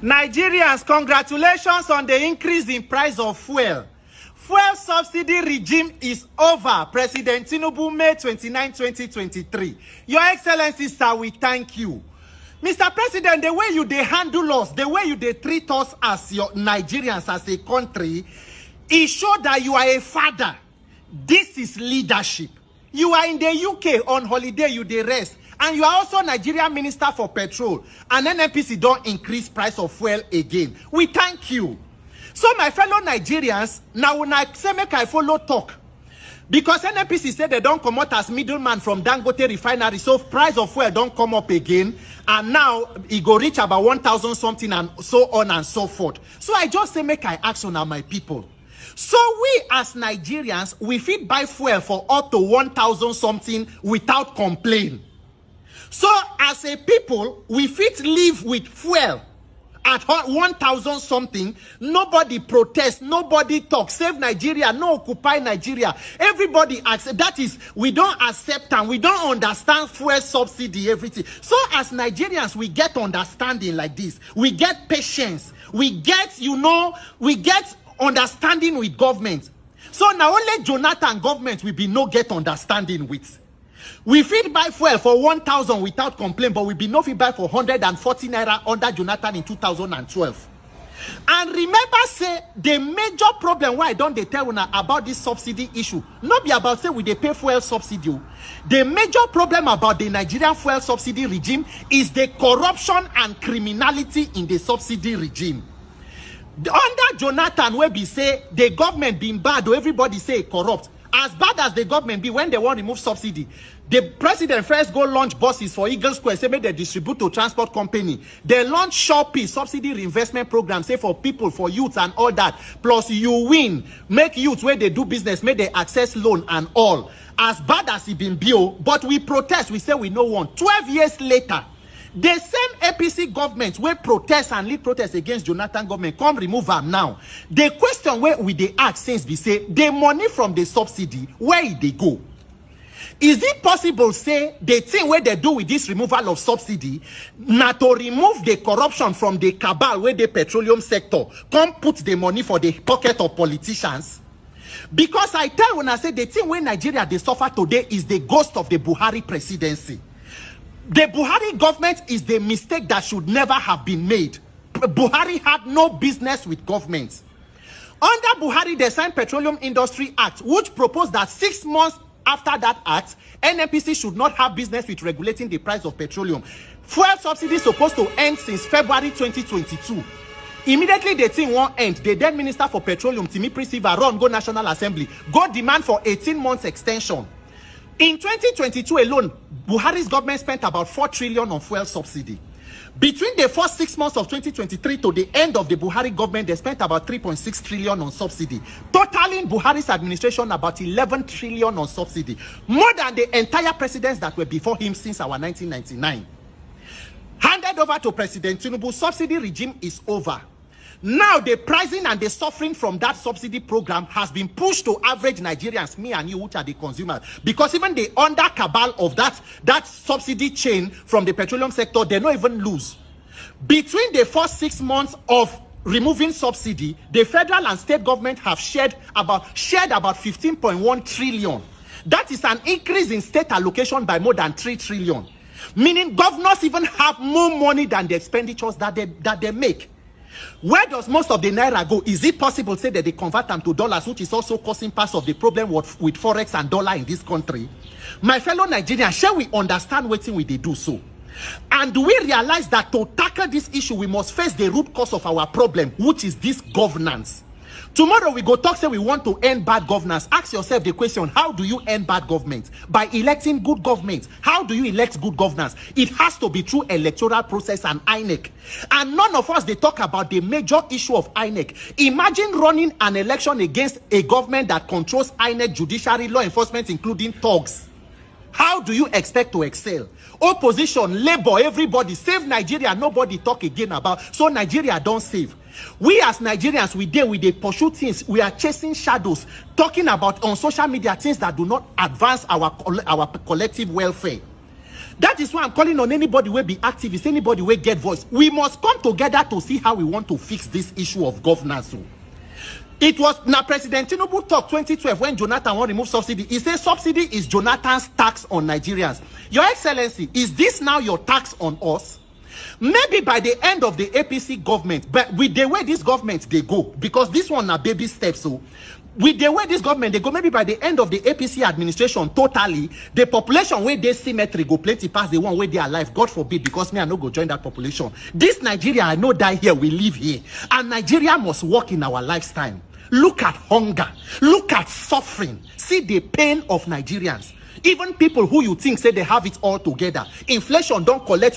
Nigerians, congratulations on the increase in price of fuel. Fuel subsidy regime is over. President Tinubu, May 29, 2023. Your Excellency, sir, we thank you. Mr. President, the way you dey handle us, the way you dey treat us as your Nigerians, as a country, it shows that you are a father. This is leadership. You are in the UK on holiday, you dey rest. And you are also Nigerian Minister for Petrol. And NNPC don't increase price of fuel again. We thank you. So my fellow Nigerians, now when I say make I follow talk. Because NNPC said they don't come out as middleman from Dangote refinery. So price of fuel don't come up again. And now it go reach about 1,000 something and so on and so forth. So I just say make I ask on my people. So we as Nigerians, we fit buy fuel for up to 1,000 something without complaint. So as a people, we fit live with fuel at 1,000 something. Nobody protests, nobody talks. Save Nigeria, no occupy Nigeria. Everybody accept. That is, we don't accept and we don't understand fuel subsidy, everything. So as Nigerians, we get understanding like this. We get patience. We get, we get understanding with government. So now only Jonathan government will be no get understanding with. We fit buy fuel for 1,000 without complaint, but we be no fit buy for 140 naira under Jonathan in 2012. And remember, say the major problem why I don't tell una about this subsidy issue, not be about say we dey pay fuel subsidy. The major problem about the Nigerian fuel subsidy regime is the corruption and criminality in the subsidy regime. Under Jonathan, where be say the government being bad, or everybody say corrupt. As bad as the government be, when they want to remove subsidy, the president first go launch buses for Eagle Square, say make they distribute to transport company. They launch Shopee subsidy reinvestment program, say for people, for youth and all that. Plus you win, make youth where they do business, make they access loan and all. As bad as it been built, but we protest, we say we no want. 12 years later, the same APC government wey protest and lead protest against Jonathan government come remove am now. The question where we dey ask since be say the money from the subsidy, where e dey go? Is it possible say the thing where they do with this removal of subsidy na to remove the corruption from the cabal where the petroleum sector come put the money for the pocket of politicians? Because I tell when I say the thing where Nigeria they suffer today is the ghost of the Buhari presidency. The Buhari government is the mistake that should never have been made. Buhari had no business with government. Under Buhari, they signed Petroleum Industry Act, which proposed that 6 months after that act, NNPC should not have business with regulating the price of petroleum. Fuel subsidy is supposed to end since February 2022. Immediately the thing won't end. The then Minister for Petroleum, Timi Prisiva, run go National Assembly, go demand for 18 months extension. In 2022 alone, Buhari's government spent about 4 trillion on fuel subsidy. Between the first 6 months of 2023 to the end of the Buhari government, they spent about 3.6 trillion on subsidy. Totaling Buhari's administration about 11 trillion on subsidy. More than the entire presidents that were before him since our 1999. Handed over to President Tinubu, subsidy regime is over. Now the pricing and the suffering from that subsidy program has been pushed to average Nigerians, me and you, which are the consumers. Because even the under cabal of that subsidy chain from the petroleum sector, they don't even lose. Between the first 6 months of removing subsidy, the federal and state government have shared about 15.1 trillion. That is an increase in state allocation by more than 3 trillion. Meaning governors even have more money than the expenditures that they make. Where does most of the naira go? Is it possible to say that they convert them to dollars, which is also causing parts of the problem with forex and dollar in this country? My fellow Nigerians, shall we understand what we do so? And do we realize that to tackle this issue, we must face the root cause of our problem, which is this governance? Tomorrow we go talk, say we want to end bad governance. Ask yourself the question, how do you end bad government? By electing good government. How do you elect good governance? It has to be through electoral process and INEC. And none of us, they talk about the major issue of INEC. Imagine running an election against a government that controls INEC, judiciary, law enforcement, including thugs. How do you expect to excel? Opposition, labor, everybody, save Nigeria, nobody talk again about. So Nigeria don't save. We as Nigerians, we pursue things. We are chasing shadows, talking about on social media things that do not advance our collective welfare. That is why I'm calling on anybody will be activist, anybody will get voice. We must come together to see how we want to fix this issue of governance. It was now President Tinubu talk 2012 when Jonathan want to remove subsidy. He said subsidy is Jonathan's tax on Nigerians. Your Excellency, is this now your tax on us? Maybe by the end of the APC government, but with the way this government they go, because this one are baby steps. So with the way this government they go, maybe by the end of the APC administration, totally the population where they symmetry go plenty past the one where they are alive. God forbid, because me I no go join that population. This Nigeria, I know die here, we live here, and Nigeria must work in our lifetime. Look at hunger, look at suffering, see the pain of Nigerians. Even people who you think say they have it all together, inflation don't collect